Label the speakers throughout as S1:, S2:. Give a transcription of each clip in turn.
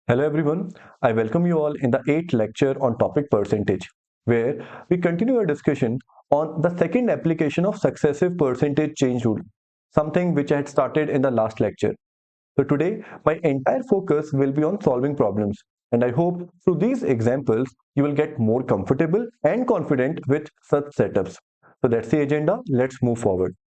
S1: Hello everyone, I welcome you all in the 8th lecture on topic percentage, where we continue our discussion on the second application of successive percentage change rule, something which I had started in the last lecture. So today, my entire focus will be on solving problems, and I hope through these examples, you will get more comfortable and confident with such setups. So that's the agenda, let's move forward.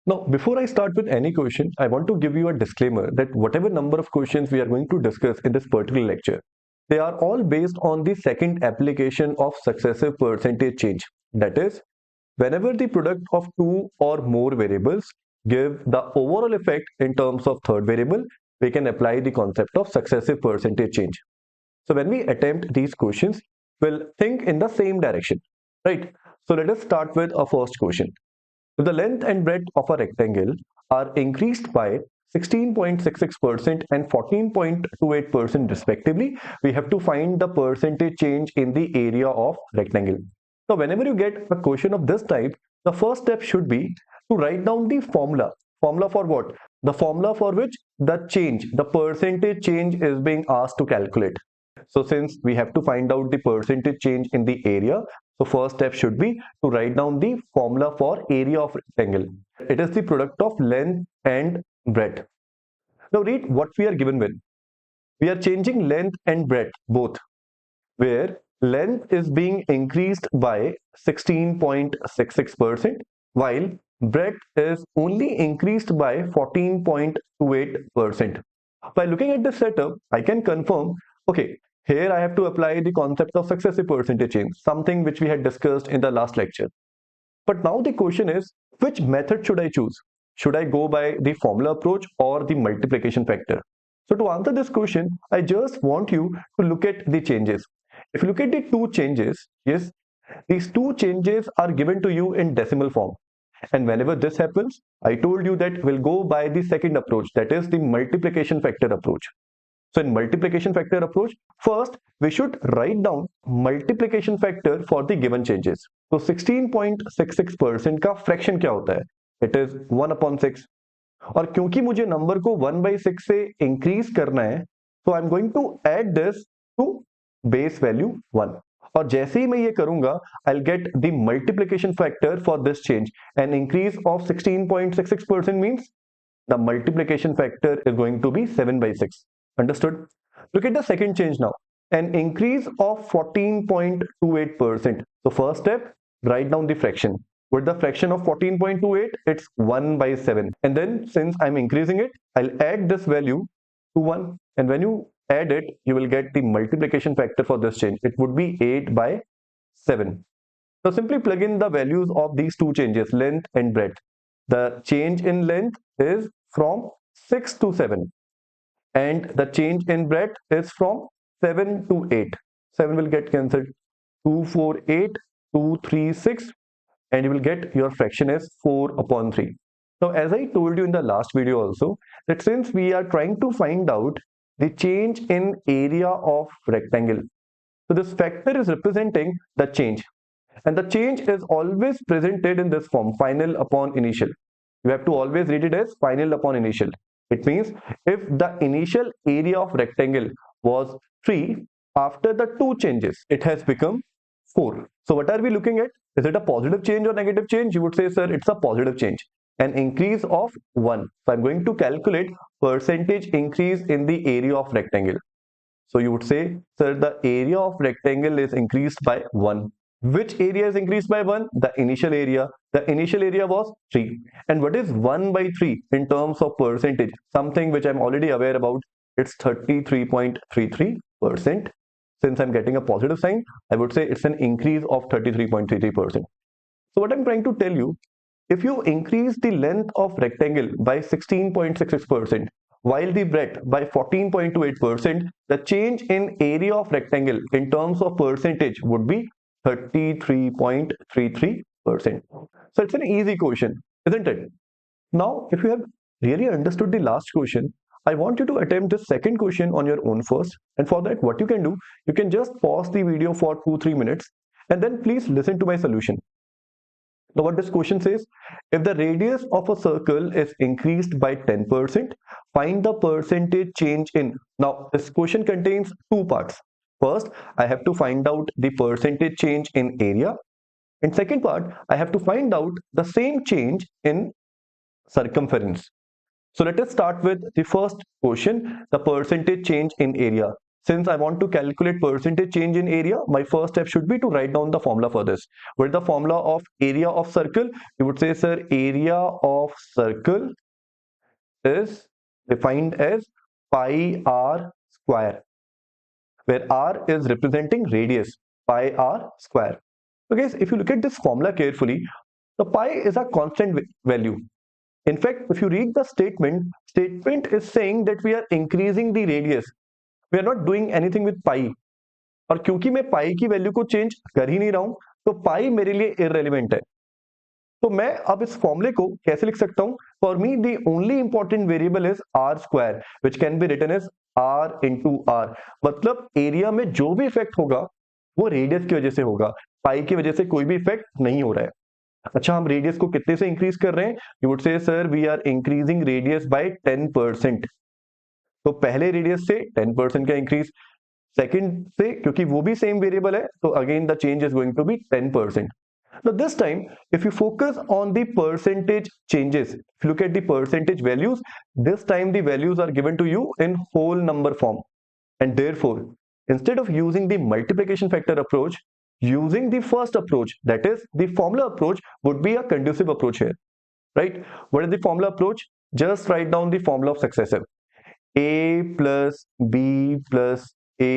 S1: Now, before I start with any question, I want to give you a disclaimer that whatever number of questions we are going to discuss in this particular lecture, they are all based on the second application of successive percentage change. That is, whenever the product of two or more variables give the overall effect in terms of third variable, we can apply the concept of successive percentage change. So when we attempt these questions, we'll think in the same direction, right? So let us start with our first question. If the length and breadth of a rectangle are increased by 16.66% and 14.28% respectively, we have to find the percentage change in the area of rectangle. So whenever you get a question of this type, the first step should be to write down the formula. Formula for what? The formula for which the percentage change is being asked to calculate. So since we have to find out the percentage change in the area, so first step should be to write down the formula for area of rectangle. It is the product of length and breadth. Now read what we are given with. We are changing length and breadth both, where length is being increased by 16.66%, while breadth is only increased by 14.28%. By looking at this setup, I can confirm, okay, here I have to apply the concept of successive percentage change, something which we had discussed in the last lecture. But now the question is, which method should I choose? Should I go by the formula approach or the multiplication factor? So to answer this question, I just want you to look at the changes. If you look at the two changes, yes, these two changes are given to you in decimal form. And whenever this happens, I told you that we'll go by the second approach, that is the multiplication factor approach. So in multiplication factor approach, first we should write down multiplication factor for the given changes. So 16.66% का fraction क्या होता है? It is 1/6. और क्योंकि मुझे number को 1/6 से increase करना है, so I'm going to add this to base value 1. और जैसे ही मैं ये करूंगा, I'll get the multiplication factor for this change. An increase of 16.66% means the multiplication factor is going to be 7/6. Understood? Look at the second change now. An increase of 14.28%. So first step, write down the fraction. With the fraction of 14.28, it's 1/7. And then since I'm increasing it, I'll add this value to 1. And when you add it, you will get the multiplication factor for this change. It would be 8/7. So simply plug in the values of these two changes, length and breadth. The change in length is from 6 to 7. And the change in breadth is from 7 to 8. 7 will get cancelled. 2, 4, 8, 2, 3, 6, and you will get your fraction as 4/3. Now, as I told you in the last video also, that since we are trying to find out the change in area of rectangle, so this factor is representing the change, and the change is always presented in this form, final upon initial. You have to always read it as final upon initial. It means if the initial area of rectangle was 3, after the two changes, it has become 4. So what are we looking at? Is it a positive change or negative change? You would say, sir, it's a positive change. An increase of 1. So I'm going to calculate percentage increase in the area of rectangle. So you would say, sir, the area of rectangle is increased by 1. Which area is increased by 1? The initial area. The initial area was 3. And what is 1/3 in terms of percentage? Something which I'm already aware about. It's 33.33%. Since I'm getting a positive sign, I would say it's an increase of 33.33%. So what I'm trying to tell you, if you increase the length of rectangle by 16.66%, while the breadth by 14.28%, the change in area of rectangle in terms of percentage would be 33.33%. So it's an easy question, isn't it? Now, if you have really understood the last question, I want you to attempt this second question on your own first. And for that, what you can do, you can just pause the video for 2-3 minutes and then please listen to my solution. Now what this question says, if the radius of a circle is increased by 10%, find the percentage change in. Now this question contains two parts. First, I have to find out the percentage change in area. And second part, I have to find out the same change in circumference. So let us start with the first question, the percentage change in area. Since I want to calculate percentage change in area, my first step should be to write down the formula for this. What is the formula of area of circle? You would say, sir, area of circle is defined as pi r square, where r is representing radius, pi r square. So guys, if you look at this formula carefully, the pi is a constant value. In fact, if you read the statement is saying that we are increasing the radius. We are not doing anything with pi. और क्योंकि मैं पाई की value को change कर ही नहीं रहा हूं, तो पाई मेरे लिए इररेलेवेंट है. तो मैं अब इस फॉर्मूले को कैसे लिख सकता हूं? For me the only important variable is R square, which can be written as R into R. मतलब एरिया में जो भी इफेक्ट होगा वो रेडियस की वजह से होगा, पाई की वजह से कोई भी इफेक्ट नहीं हो रहा है. अच्छा, हम रेडियस को कितने से इंक्रीज कर रहे हैं? You would say, sir, we are increasing radius by 10%. तो पहले रेडियस से 10% का इंक्रीज, सेकंड से क्योंकि वो भी सेम वेरिएबल है, तो again the change is going to be 10%. Now this time, if you focus on the percentage changes, if you look at the percentage values, this time the values are given to you in whole number form. And therefore, instead of using the multiplication factor approach, using the first approach, that is the formula approach, would be a conducive approach here, right? What is the formula approach? Just write down the formula of successive. A plus B plus A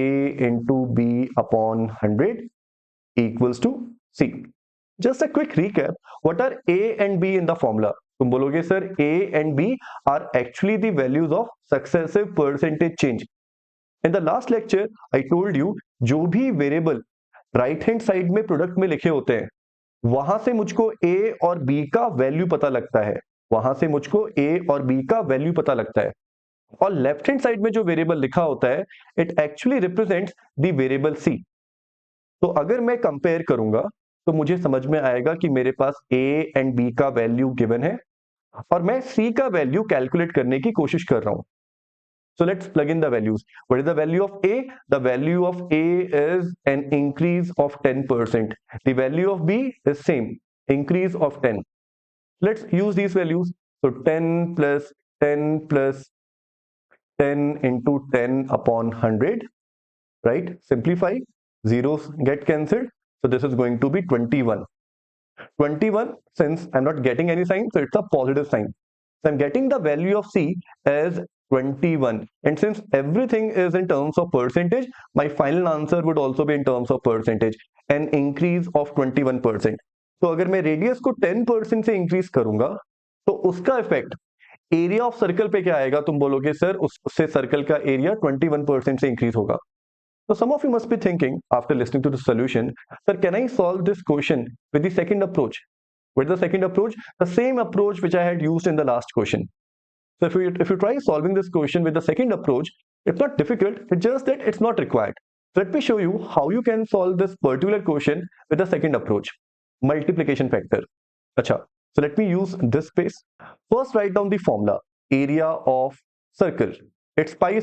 S1: into B upon 100 equals to C. Just a quick recap. What are A and B in the formula? तुम बोलोगे, sir, A and B are actually the values of successive percentage change. In the last lecture, I told you, जो भी variable right hand side में product में लिखे होते हैं, वहां से मुझको A और B का वैल्यू पता लगता है. वहां से मुझको A और B का वैल्यू पता लगता है. और लेफ्ट हैंड साइड में जो वेरिएबल लिखा होता है, it actually represents the variable C. तो अगर मैं कंपेयर करूंगा तो मुझे समझ में आएगा कि मेरे पास A एंड B का वैल्यू गिवन है और मैं C का वैल्यू कैलकुलेट करने की कोशिश कर रहा हूं. So let's plug in the values. What is the value of A? The value of A is an increase of 10%. The value of B is same, increase of 10. Let's use these values. So 10 plus 10 plus 10 into 10 upon 100, right? Simplify, zeros get cancelled. So this is going to be 21. 21, since I'm not getting any sign, so it's a positive sign. So I'm getting the value of C as 21. And since everything is in terms of percentage, my final answer would also be in terms of percentage, an increase of 21%. तो अगर मैं radius को 10% से increase करूंगा तो उसका effect area of circle पे क्या आएगा? तुम बोलोगे, सर, उससे सर्कल का एरिया 21% से इंक्रीज होगा. So some of you must be thinking after listening to the solution, sir, can I solve this question with the second approach? With the second approach, the same approach which I had used in the last question. So if you try solving this question with the second approach, it's not difficult, it's just that it's not required. So let me show you how you can solve this particular question with the second approach, multiplication factor. Acha, so let me use this space. First, write down the formula, area of circle. It's pi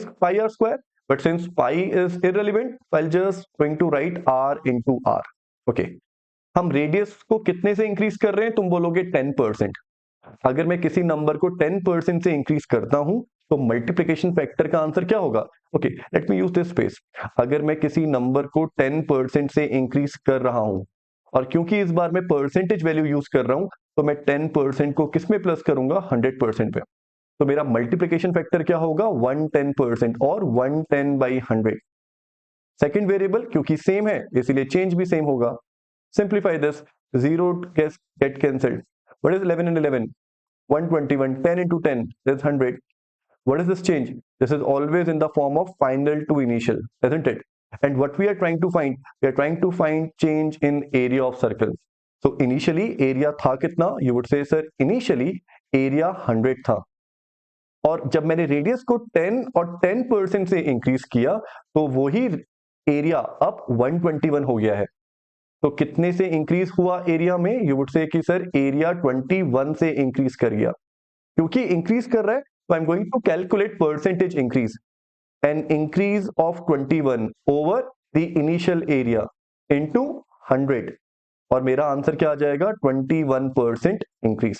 S1: r square. But since pi is irrelevant, I'll just going to write r into r. Okay. हम radius को कितने से increase कर रहे हैं? तुम बोलोगे 10%. अगर मैं किसी नंबर को 10% से इंक्रीज करता हूं तो मल्टीप्लिकेशन फैक्टर का आंसर क्या होगा? Okay, let me use this space. अगर मैं किसी नंबर को 10% से इंक्रीज कर रहा हूं और क्योंकि इस बार मैं परसेंटेज वैल्यू यूज कर रहा हूं तो मैं 10% को किस में प्लस करूंगा? 100% पे. तो मेरा मल्टीप्लिकेशन फैक्टर क्या होगा? 110% और 110 by 100. सेकेंड वेरिएबल क्योंकि सेम है इसलिए चेंज भी सेम होगा. Simplify this, 0 get cancelled. What is 11 and 11? 121. 10 into 10 is 100. What is this change? This is always in the form of final to initial, isn't it? And what we are trying to find? We are trying to find change in area of circle. So initially area था कितना? You would say, sir, initially area 100 था. और जब मैंने radius को 10 और 10% से increase किया तो वही एरिया अब 121 हो गया है. तो कितने से इंक्रीज हुआ एरिया में? यू वुड से कि सर एरिया 21 से इंक्रीज कर गया। क्योंकि इंक्रीज कर रहा है तो I am going to calculate percentage increase. An increase of 21 over the initial area into 100, और मेरा आंसर क्या आ जाएगा? 21% increase.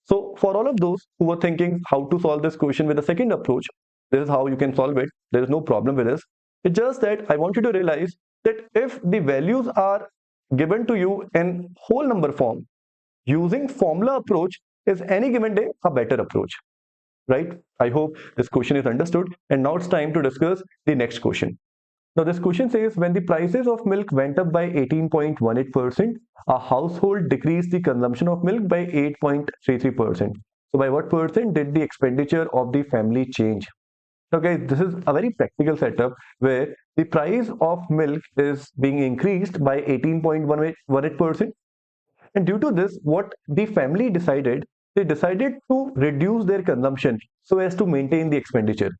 S1: So for all of those who were thinking how to solve this question with the second approach, this is how you can solve it. There is no problem with this. It's just that I want you to realize that if the values are given to you in whole number form, using formula approach is any given day a better approach, right? I hope this question is understood, and now it's time to discuss the next question. Now this question says when the prices of milk went up by 18.18%, a household decreased the consumption of milk by 8.33%. So by what percent did the expenditure of the family change? Okay, this is a very practical setup where the price of milk is being increased by 18.18%. And due to this, what the family decided, they decided to reduce their consumption so as to maintain the expenditure.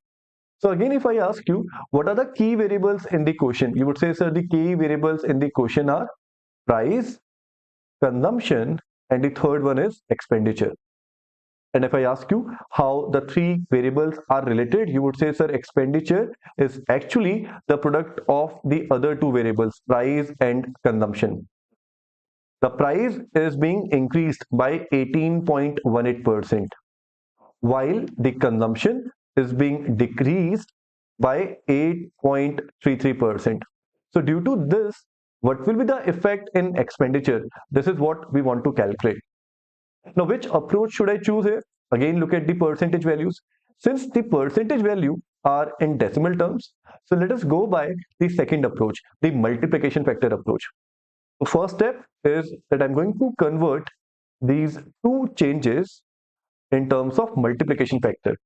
S1: So again, if I ask you, what are the key variables in the question? You would say, sir, the key variables in the question are price, consumption, and the third one is expenditure. And if I ask you how the three variables are related, you would say, sir, expenditure is actually the product of the other two variables, price and consumption. The price is being increased by 18.18%, while the consumption is being decreased by 8.33%. So due to this, what will be the effect in expenditure? This is what we want to calculate. Now, which approach should I choose here? Again, look at the percentage values. Since the percentage value are in decimal terms, so let us go by the second approach, the multiplication factor approach. The first step is that I'm going to convert these two changes in terms of multiplication factor.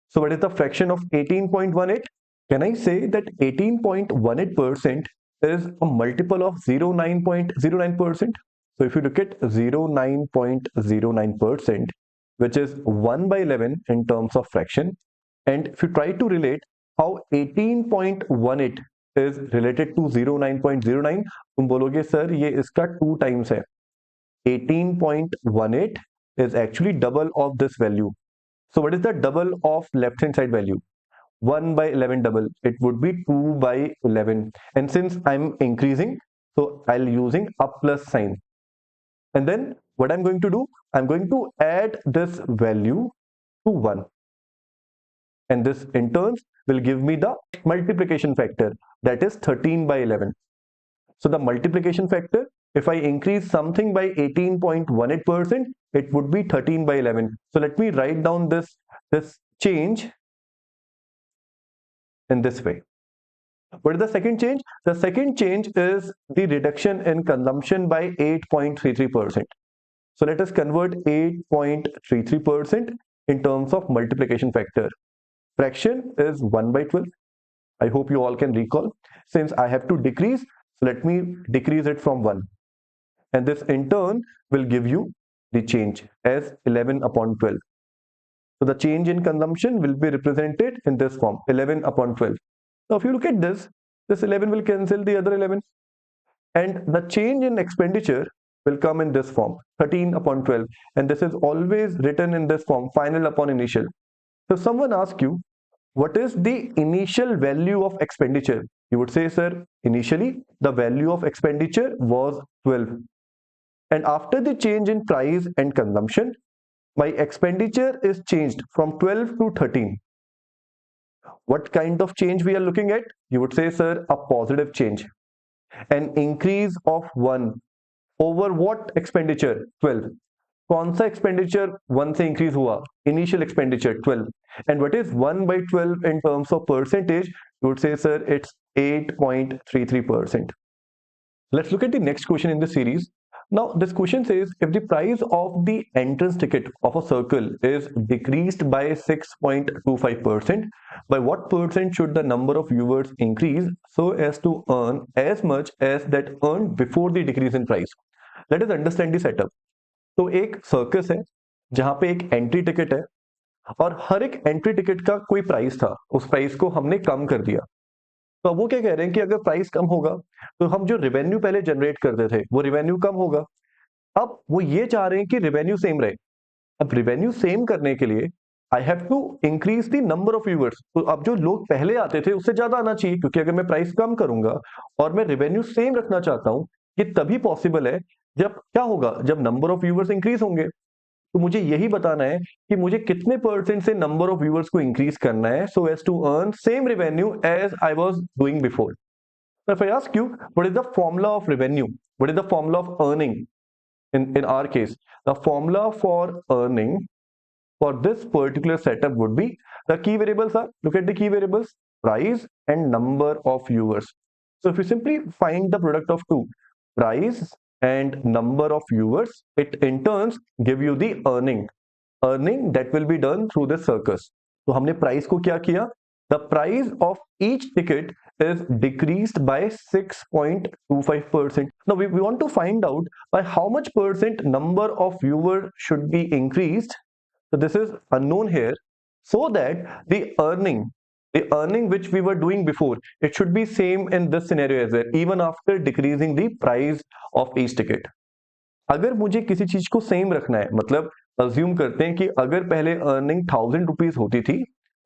S1: So what is the fraction of 18.18? Can I say that 18.18% is a multiple of 09.09%? So if you look at 09.09%, which is 1 by 11 in terms of fraction, and if you try to relate how 18.18 is related to 09.09, तुम बोलोगे sir ये इसका 2 times है. 18.18 is actually double of this value. So what is the double of left hand side value? 1 by 11 double. It would be 2 by 11. And since I'm increasing, so I'll using a plus sign. And then what I'm going to do, I'm going to add this value to 1. And this in turn will give me the multiplication factor, that is 13 by 11. So the multiplication factor, if I increase something by 18.18%, it would be 13 by 11. So let me write down this change in this way. What is the second change? The second change is the reduction in consumption by 8.33%. So let us convert 8.33% in terms of multiplication factor. Fraction is 1 by 12. I hope you all can recall. Since I have to decrease, so let me decrease it from 1. And this in turn will give you the change as 11 upon 12. So the change in consumption will be represented in this form, 11 upon 12. Now if you look at this 11 will cancel the other 11. And the change in expenditure will come in this form, 13 upon 12. And this is always written in this form, final upon initial. So someone asks you, what is the initial value of expenditure? You would say, sir, initially the value of expenditure was 12. And after the change in price and consumption, my expenditure is changed from 12 to 13. What kind of change we are looking at? You would say, sir, a positive change. An increase of 1 over what expenditure? 12. कौन सा expenditure 1 से increase हुआ? Initial expenditure 12. And what is 1 by 12 in terms of percentage? You would say, sir, it's 8.33%. Let's look at the next question in the series. Now, this question says, if the price of the entrance ticket of a circle is decreased by 6.25%, by what percent should the number of viewers increase so as to earn as much as that earned before the decrease in price? Let us understand the setup. तो एक circus है जहां पे एक entry ticket है और हर एक entry ticket का कोई प्राइस था, उस प्राइस को हमने कम कर दिया. तो अब वो क्या कह रहे हैं कि अगर प्राइस कम होगा तो हम जो रेवेन्यू पहले जनरेट करते थे वो रेवेन्यू कम होगा। अब वो ये चाह रहे हैं कि रेवेन्यू सेम रहे। अब रेवेन्यू सेम करने के लिए I have to increase the number of viewers. तो अब जो लोग पहले आते थे उससे ज्यादा आना चाहिए, क्योंकि अगर मैं प्राइस कम करूंगा और मैं रेवेन्यू सेम रखना चाहता हूं, ये तभी पॉसिबल है जब क्या होगा, जब नंबर ऑफ व्यूअर्स इंक्रीज होंगे। तो मुझे यही बताना है कि मुझे कितने परसेंट से नंबर ऑफ व्यूअर्स को इंक्रीज करना है so as to earn same revenue as I was doing before. If I ask you, what is the formula of revenue? What is the formula of earning? In our case, the formula for earning for this particular setup would be, the key variables are, look at the key variables, price and number of viewers. So if you simply find the product of two, price and number of viewers, it in turns give you the earning that will be done through the circus. तो हमने price को क्या किया, the price of each ticket is decreased by 6.25%. Now we want to find out by how much percent number of viewers should be increased. So this is unknown here, so that the earning which we were doing before, it should be same in this scenario as well, even after decreasing the price of each ticket. अगर मुझे किसी चीज को same रखना है, मतलब assume करते हैं कि अगर पहले अर्निंग 1000 रुपीज होती थी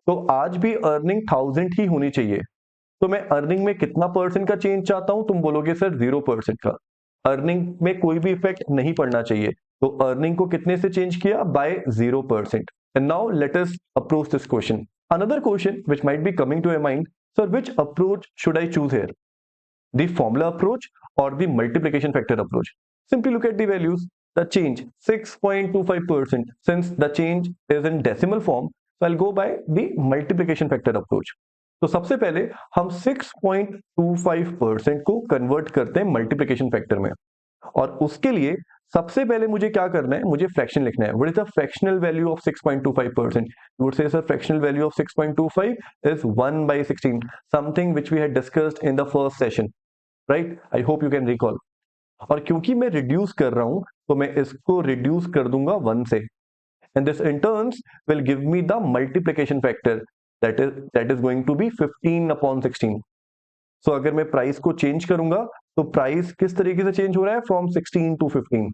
S1: तो आज भी अर्निंग 1000 ही होनी चाहिए, तो मैं अर्निंग में कितना परसेंट का चेंज चाहता हूं, तुम बोलोगे सर 0% का। अर्निंग में कोई भी इफेक्ट नहीं पड़ना चाहिए, तो अर्निंग को कितने से चेंज किया, by 0%। And now let us approach this question. Another question which might be coming to your mind, sir which approach should I choose here, the formula approach or the multiplication factor approach? Simply look at the values. The change 6.25%. Since the change is in decimal form, so I'll go by the multiplication factor approach. तो सबसे पहले हम 6.25% को convert करते हैं multiplication factor में, और उसके लिए सबसे पहले मुझे क्या करना है, मुझे फ्रैक्शन लिखना है। What is the fractional value of 6.25%? You would say, sir, fractional value of 6.25 is 1/16, something which we had discussed in the first session. Right, I hope you can recall. और क्योंकि मैं रिड्यूस कर रहा हूं तो मैं इसको रिड्यूस कर दूंगा 1 से, and this in turns will give me the multiplication factor that is going to be 15/16। So अगर मैं प्राइस को चेंज करूंगा तो प्राइस किस तरीके से चेंज हो रहा है, फ्रॉम 16 to 15।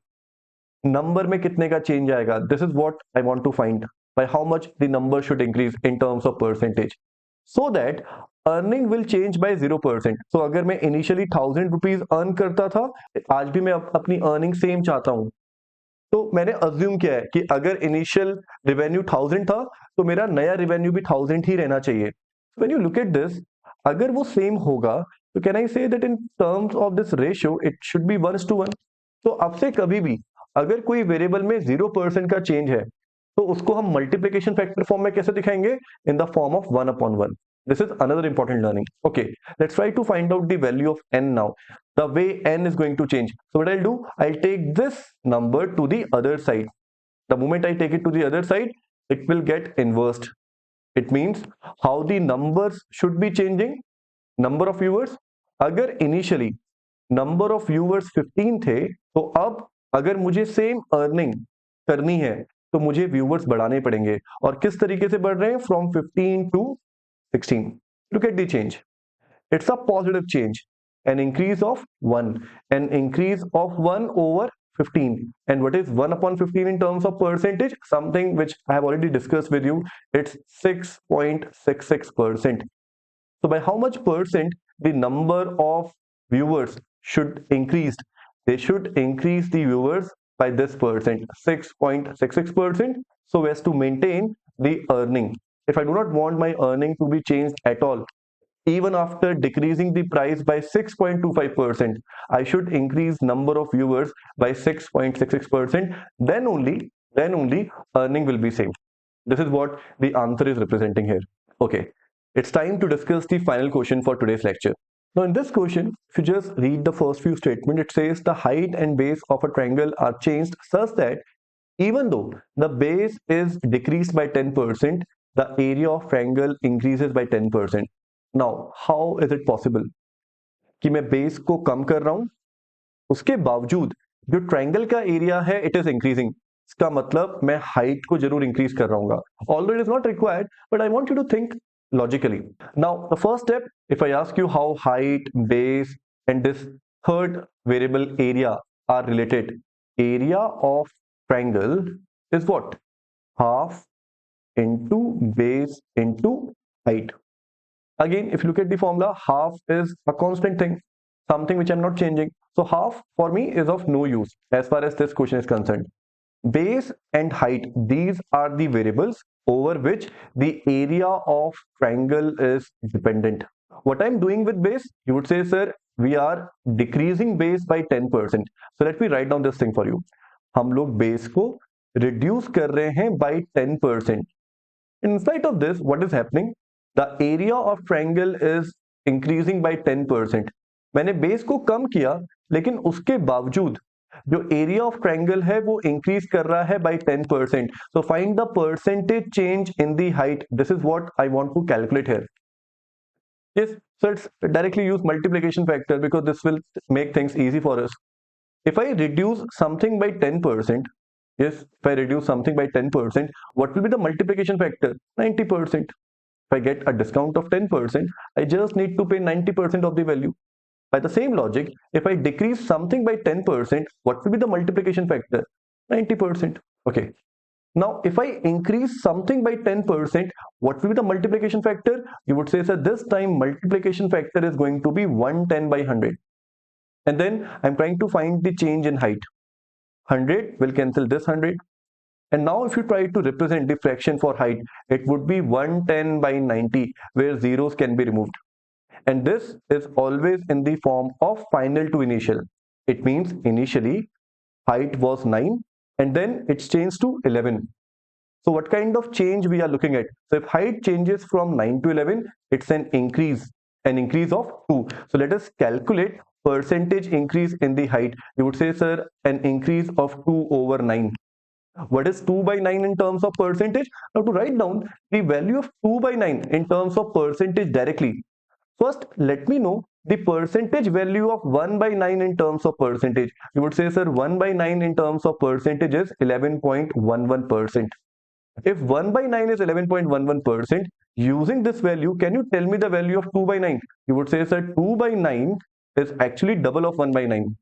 S1: नंबर में कितने का चेंज आएगा, this is what I want to find, by how much the number should increase in terms of percentage, so that earning will change by 0%। So अगर मैं इनिशियली 1000 रुपीज अर्न करता था, आज भी मैं अपनी अर्निंग सेम चाहता हूं, तो मैंने अज्यूम किया है कि अगर इनिशियल रेवेन्यू 1000 था तो मेरा नया रेवेन्यू भी 1000 ही रहना चाहिए। When you look at this, अगर वो सेम होगा तो can I say that in terms of this ratio it should be 1:1। तो अब से कभी भी अगर कोई वेरिएबल में 0% का चेंज है तो उसको हम मल्टीप्लिकेशन फैक्टर फॉर्म में कैसे दिखाएंगे, in the form of 1/1। This is another important learning. Okay, let's try to find out the value of n now. The way n is going to change. So what I'll do, I'll take this number to the other side. The moment I take it to the other side, it will get inversed. It means how the numbers should be changing. Number of viewers. अगर initially number of viewers 15 थे, तो अब अगर मुझे same earning करनी है तो मुझे viewers बढ़ाने पड़ेंगे, और किस तरीके से बढ़ रहे हैं, from 15 to 16. Look at the change. It's a positive change. An increase of 1. An increase of 1 over 15. And what is 1/15 in terms of percentage? Something which I have already discussed with you. It's 6.66%. So by how much percent the number of viewers should increase? They should increase the viewers by this percent, 6.66%, so as to maintain the earning. If I do not want my earning to be changed at all, even after decreasing the price by 6.25%, I should increase number of viewers by 6.66%. Then only earning will be same. This is what the answer is representing here. Okay, it's time to discuss the final question for today's lecture. Now in this question, if you just read the first few statements, it says the height and base of a triangle are changed such that even though the base is decreased by 10%, the area of triangle increases by 10%. Now, how is it possible कि मैं base को कम कर रहा हूं, उसके बावजूद जो triangle का एरिया है इट इज इंक्रीजिंग? इसका मतलब मैं हाइट को जरूर इंक्रीज कर रहा हूँ, although it is not required, but I want you to think logically. Now, the first step, if I ask you how height, base, and this third variable area are related, area of triangle is what? Half into base into height. Again, if you look at the formula, half is a constant thing, something which I'm not changing. So half for me is of no use as far as this question is concerned. Base and height, these are the variables over which the area of triangle is dependent. What I'm doing with base, you would say, sir, we are decreasing base by 10%. So let me write down this thing for you. हम लोग base को reduce कर रहे हैं by 10%. In spite of this, what is happening? The area of triangle is increasing by 10%. मैंने base को कम किया, लेकिन उसके बावजूद जो area of triangle है वो increase कर रहा है by 10%. So find the percentage change in the height. This is what I want to calculate here. Yes, so let's directly use multiplication factor because this will make things easy for us. If I reduce something by 10%, yes, if I reduce something by 10%, what will be the multiplication factor? 90%. If I get a discount of 10%, I just need to pay 90% of the value. By the same logic, if I decrease something by 10%, what will be the multiplication factor? 90%. Okay. Now, if I increase something by 10%, what will be the multiplication factor? You would say, sir, this time multiplication factor is going to be 110 by 100. And then I'm trying to find the change in height. 100 will cancel this 100. And now if you try to represent the fraction for height, it would be 110 by 90, where zeros can be removed. And this is always in the form of final to initial. It means initially height was 9 and then it's changed to 11. So what kind of change we are looking at? So if height changes from 9 to 11, it's an increase of 2. So let us calculate percentage increase in the height. You would say, sir, an increase of 2 over 9. What is 2 by 9 in terms of percentage? Now to write down the value of 2 by 9 in terms of percentage directly, first let me know the percentage value of 1 by 9 in terms of percentage. You would say, sir, 1 by 9 in terms of percentage is 11.11%. If 1 by 9 is 11.11%, using this value, can you tell me the value of 2 by 9? You would say, sir, 2 by 9 is actually double of 1 by 9.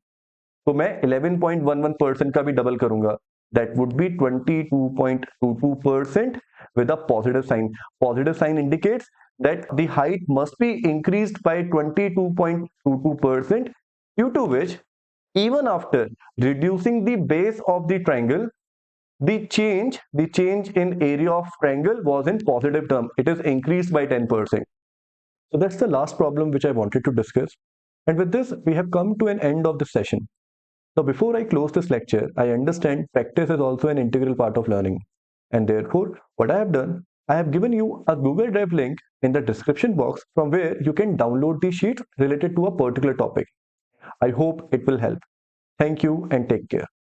S1: तो मैं 11.11% का भी double करूंगा. That would be 22.22% with a positive sign. Positive sign indicates that the height must be increased by 22.22%, due to which even after reducing the base of the triangle, the change in area of triangle was in positive term. It is increased by 10%. So that's the last problem which I wanted to discuss. And with this, we have come to an end of the session. Now, before I close this lecture, I understand practice is also an integral part of learning. And therefore, what I have done, I have given you a Google Drive link in the description box from where you can download the sheet related to a particular topic. I hope it will help. Thank you and take care.